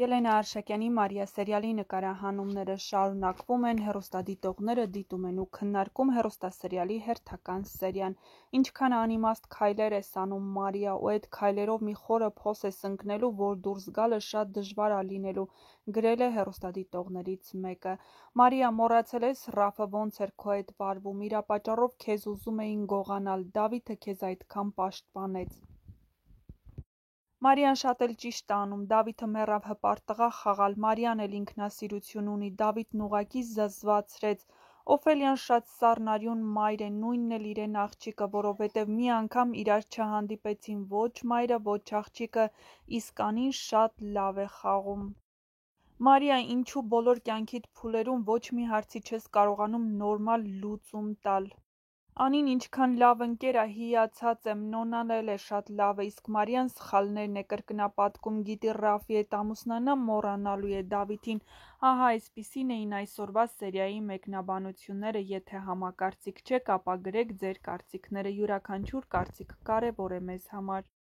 Ելենա Արշակյանի «Մարիա» սերիալի նկարահանումները շարունակվում են, հեռուստադիտողները դիտում են ու քննարկում հեռուստասերիալի հերթական սերիան։ Ինչքան անիմաստ քայլեր ես անում Մարիա, ու այդ քայլերով մի խորը փոս ես ընկնելու, որ դուրս գալը շատ դժվար ա լինելու, գրել է հեռուստադիտողներից մեկը։ Մարիա, մոռացել ես Ռաֆը ոնց էր քո հետ վարվում, իրա պատճառով քեզ ուզում էին գողանալ, Դավիթը քեզ այդքան պաշտպանեց։ Մարիան շատ էլ ճիշտ ա անում, Դավիթը մեռավ հպարտ տղա խաղալ, Մարիան էլ ինքնասիրություն ունի, Դավիթն ուղղակի զզվացրեց։ Օֆելիան շատ սառնարյուն մայր է, նույնն էլ իրեն աղջիկը, որովհետև մի անգամ իրար չհանդիպեցին ոչ մայրը, ոչ աղջիկը, իսկ Անին շատ լավ է խաղում։ Մարիա, ինչու բոլոր կյանքիդ փուլերում ոչ մի հարցի չես կարողանում նորմալ լուծում տալ։ Անին ինչքան լավ ընկեր ա, հիացած եմ, Նոնան էլ է շատ լավը, իսկ Մարիան սխալներն է կրկնապատկում, գիտի Ռաֆի հետ ամուսնանա, մոռանալու է Դավիթին։ Ահա այսպիսին էին այսօրվա սերիայի մեկնաբանությունները, եթե համակարծիք չեք, ապա գրեք ձեր կարծիքները, յուրաքանչյուր կարծիք կարևոր է մեզ համար։